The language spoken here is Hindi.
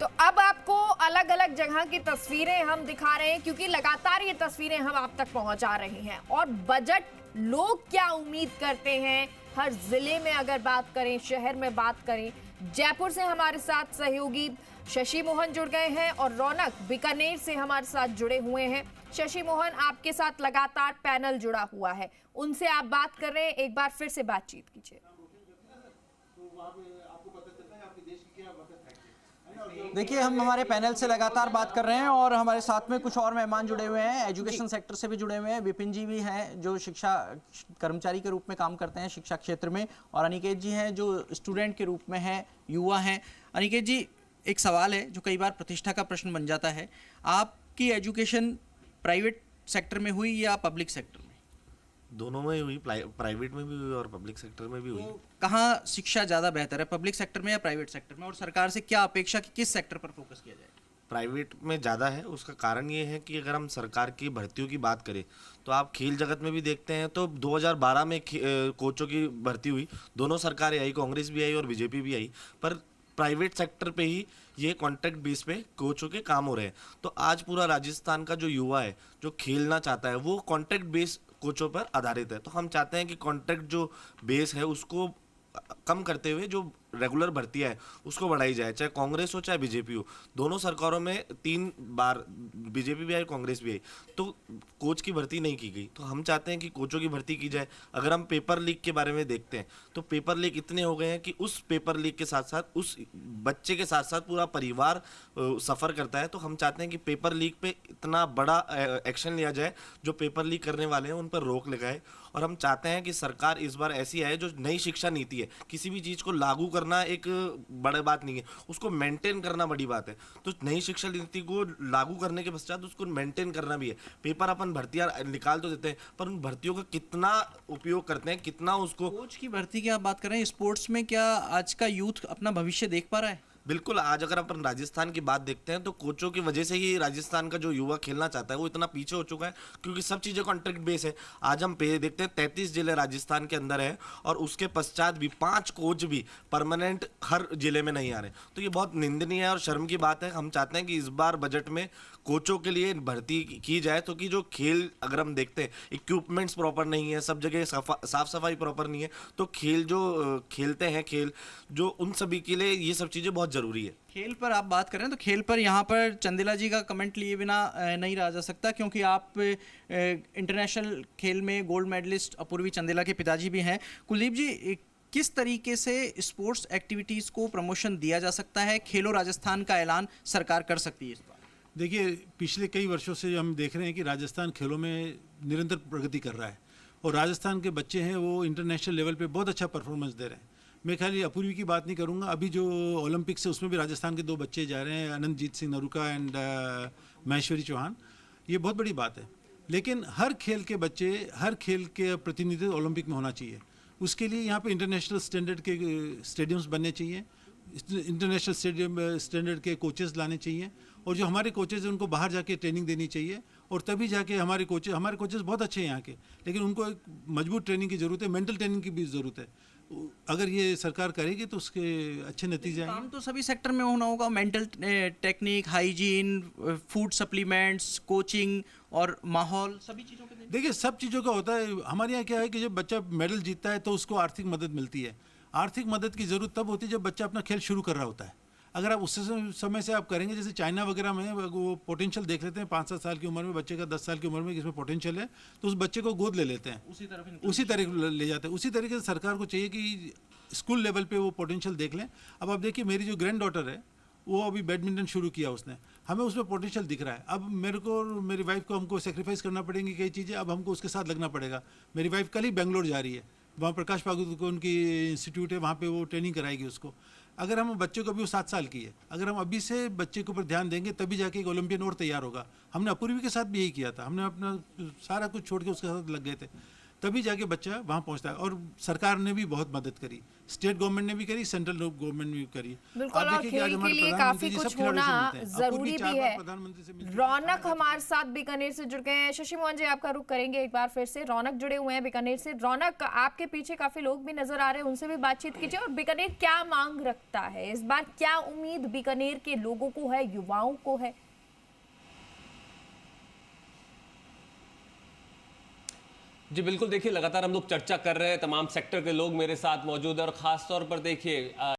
तो अब आपको अलग अलग जगह की तस्वीरें हम दिखा रहे हैं क्योंकि लगातार ये तस्वीरें हम आप तक पहुंचा रहे हैं। और बजट लोग क्या उम्मीद करते हैं, हर जिले में अगर बात करें, शहर में बात करें। जयपुर से हमारे साथ सहयोगी शशि मोहन जुड़ गए हैं और रौनक बीकानेर से हमारे साथ जुड़े हुए हैं। शशि मोहन, आपके साथ लगातार पैनल जुड़ा हुआ है, उनसे आप बात कर रहे हैं, एक बार फिर से बातचीत कीजिए। देखिए, हम हमारे पैनल से लगातार बात कर रहे हैं और हमारे साथ में कुछ और मेहमान जुड़े हुए हैं, एजुकेशन सेक्टर से भी जुड़े हुए हैं। विपिन जी भी हैं जो शिक्षा कर्मचारी के रूप में काम करते हैं शिक्षा क्षेत्र में, और अनिकेत जी हैं जो स्टूडेंट के रूप में हैं, युवा हैं। अनिकेत जी, एक सवाल है जो कई बार प्रतिष्ठा का प्रश्न बन जाता है, आपकी एजुकेशन प्राइवेट सेक्टर में हुई या पब्लिक सेक्टर में? दोनों में हुई, प्राइवेट में भी हुई और पब्लिक सेक्टर में भी हुई। तो कहाँ शिक्षा ज़्यादा बेहतर है, पब्लिक सेक्टर में या प्राइवेट सेक्टर में? और सरकार से क्या अपेक्षा कि किस सेक्टर पर फोकस किया जाए? प्राइवेट में ज़्यादा है। उसका कारण ये है कि अगर हम सरकार की भर्तियों की बात करें तो आप खेल जगत में भी देखते हैं तो 2012 में कोचों की भर्ती हुई, दोनों सरकारें आई, कांग्रेस भी आई और बीजेपी भी आई, पर प्राइवेट सेक्टर पे ही ये कॉन्ट्रैक्ट बेस पे कोचों के काम हो रहे हैं। तो आज पूरा राजस्थान का जो युवा है जो खेलना चाहता है वो कॉन्ट्रैक्ट बेस कोचों पर आधारित है। तो हम चाहते हैं कि कॉन्ट्रैक्ट जो बेस है उसको कम करते हुए जो रेगुलर भर्तियां है उसको बढ़ाई जाए, चाहे कांग्रेस हो चाहे बीजेपी हो। दोनों सरकारों में 3 बार बीजेपी भी आई, कांग्रेस भी आई, तो कोच की भर्ती नहीं की गई। तो हम चाहते हैं कि कोचों की भर्ती की जाए। अगर हम पेपर लीक के बारे में देखते हैं तो पेपर लीक इतने हो गए हैं कि उस पेपर लीक के साथ साथ उस बच्चे के साथ साथ पूरा परिवार सफ़र करता है। तो हम चाहते हैं कि पेपर लीक पे इतना बड़ा एक्शन लिया जाए, जो पेपर लीक करने वाले हैं उन पर रोक लगाए। और हम चाहते हैं कि सरकार इस बार ऐसी आए जो नई शिक्षा नीति है, किसी भी चीज़ को लागू करना एक बड़ी बात नहीं है, उसको मेंटेन करना बड़ी बात है। तो नई शिक्षा नीति को लागू करने के पश्चात उसको मेंटेन करना भी है। पेपर अपन भर्तियां निकाल तो देते हैं, पर उन भर्तियों का कितना उपयोग करते हैं, कितना उसको। कोच की भर्ती की आप बात कर रहे हैं, स्पोर्ट्स में क्या आज का यूथ अपना भविष्य देख पा रहा है? बिल्कुल। आज अगर अपन राजस्थान की बात देखते हैं तो कोचों की वजह से ही राजस्थान का जो युवा खेलना चाहता है वो इतना पीछे हो चुका है, क्योंकि सब चीज़ें कॉन्ट्रैक्ट बेस है। आज हम देखते हैं 33 जिले राजस्थान के अंदर है और उसके पश्चात भी 5 कोच भी परमानेंट हर जिले में नहीं आ रहे। तो ये बहुत निंदनीय है और शर्म की बात है। हम चाहते हैं कि इस बार बजट में कोचों के लिए भर्ती की जाए, तो कि जो खेल अगर हम देखते हैं इक्विपमेंट्स प्रॉपर नहीं है, सब जगह साफ सफाई प्रॉपर नहीं है, तो खेल जो खेलते हैं खेल जो उन सभी के लिए ये सब चीज़ें बहुत ज़रूरी है। खेल पर आप बात करें तो खेल पर यहाँ पर चंदेला जी का कमेंट लिए बिना नहीं रहा जा सकता, क्योंकि आप इंटरनेशनल खेल में गोल्ड मेडलिस्ट अपूर्वी चंदेला के पिताजी भी हैं। कुलदीप जी, किस तरीके से स्पोर्ट्स एक्टिविटीज़ को प्रमोशन दिया जा सकता है? खेलो राजस्थान का ऐलान सरकार कर सकती है इस बार। देखिए, पिछले कई वर्षों से हम देख रहे हैं कि राजस्थान खेलों में निरंतर प्रगति कर रहा है और राजस्थान के बच्चे हैं वो इंटरनेशनल लेवल पे बहुत अच्छा परफॉर्मेंस दे रहे हैं। मैं खाली अपूर्वी की बात नहीं करूंगा, अभी जो ओलंपिक्स है उसमें भी राजस्थान के 2 बच्चे जा रहे हैं, अनंतजीत सिंह नरूका एंड महेश्वरी चौहान। ये बहुत बड़ी बात है, लेकिन हर खेल के बच्चे, हर खेल के प्रतिनिधित्व ओलंपिक में होना चाहिए। उसके लिए यहाँ पे इंटरनेशनल स्टैंडर्ड के स्टेडियम्स बनने चाहिए, इंटरनेशनल स्टैंडर्ड के कोचेस लाने चाहिए, और जो हमारे कोचेस हैं उनको बाहर जाके ट्रेनिंग देनी चाहिए, और तभी जाके हमारे कोचेस बहुत अच्छे हैं यहाँ के, लेकिन उनको एक मजबूत ट्रेनिंग की ज़रूरत है, मेंटल ट्रेनिंग की भी ज़रूरत है। अगर ये सरकार करेगी तो उसके अच्छे नतीजे आएंगे। काम तो सभी सेक्टर में होना होगा, mental technique, hygiene, food supplements, coaching और माहौल, सभी चीज़ों के। देखिए, सब चीज़ों का होता है। हमारे यहाँ क्या है कि जब बच्चा मेडल जीतता है तो उसको आर्थिक मदद मिलती है। आर्थिक मदद की ज़रूरत तब होती है जब बच्चा अपना खेल शुरू कर रहा होता है। अगर आप उस समय से आप करेंगे, जैसे चाइना वगैरह में वो पोटेंशियल देख लेते हैं 5-7 साल की उम्र में, बच्चे का 10 साल की उम्र में इसमें पोटेंशियल है, तो उस बच्चे को गोद ले लेते हैं, उसी तरह ले जाते हैं। उसी तरीके से सरकार को चाहिए कि स्कूल लेवल पे वो पोटेंशियल देख लें। अब आप देखिए, मेरी जो ग्रैंड डॉटर है वो अभी बैडमिंटन शुरू किया उसने, हमें उसमें पोटेंशियल दिख रहा है। अब मेरे को और मेरी वाइफ को हमको सेक्रीफाइस करना पड़ेंगी कई चीज़ें, अब हमको उसके साथ लगना पड़ेगा। मेरी वाइफ कल ही बेंगलोर जा रही है, वहाँ प्रकाश पागुत उनकी इंस्टीट्यूट है, वहाँ पे वो ट्रेनिंग कराएगी उसको। अगर हम बच्चे को, अभी वो 7 साल की है, अगर हम अभी से बच्चे के ऊपर ध्यान देंगे तभी जाके एक ओलंपियन और तैयार होगा। हमने अपूर्वी के साथ भी यही किया था, हमने अपना सारा कुछ छोड़ के उसके साथ लग गए थे। तभी जाके बच्चा वहाँ पहुँचता है। और सरकार ने भी बहुत मदद करी, स्टेट गवर्नमेंट ने भी करी, सेंट्रल गवर्नमेंट ने भी करी। बिल्कुल, आप और देखिए कि आज खेल के हमारे लिए प्रधानमंत्री काफी जी सब कुछ खिलाड़ियों से होना मिलते हैं। अब जरूरी पूर्वी 4 भी बार है। प्रधानमंत्री से मिल चुके हैं। रौनक हमारे साथ बीकानेर से जुड़ गए हैं। शशि मोहन जी, आपका रुख करेंगे एक बार फिर से। रौनक जुड़े हुए हैं बीकानेर से। रौनक, आपके पीछे काफी लोग भी नजर आ रहे हैं, उनसे भी बातचीत कीजिए। और बीकानेर क्या मांग रखता है इस बार, क्या उम्मीद बीकानेर के लोगों को है, युवाओं को है? जी बिल्कुल, देखिए लगातार हम लोग चर्चा कर रहे हैं, तमाम सेक्टर के लोग मेरे साथ मौजूद है और ख़ास तौर पर देखिए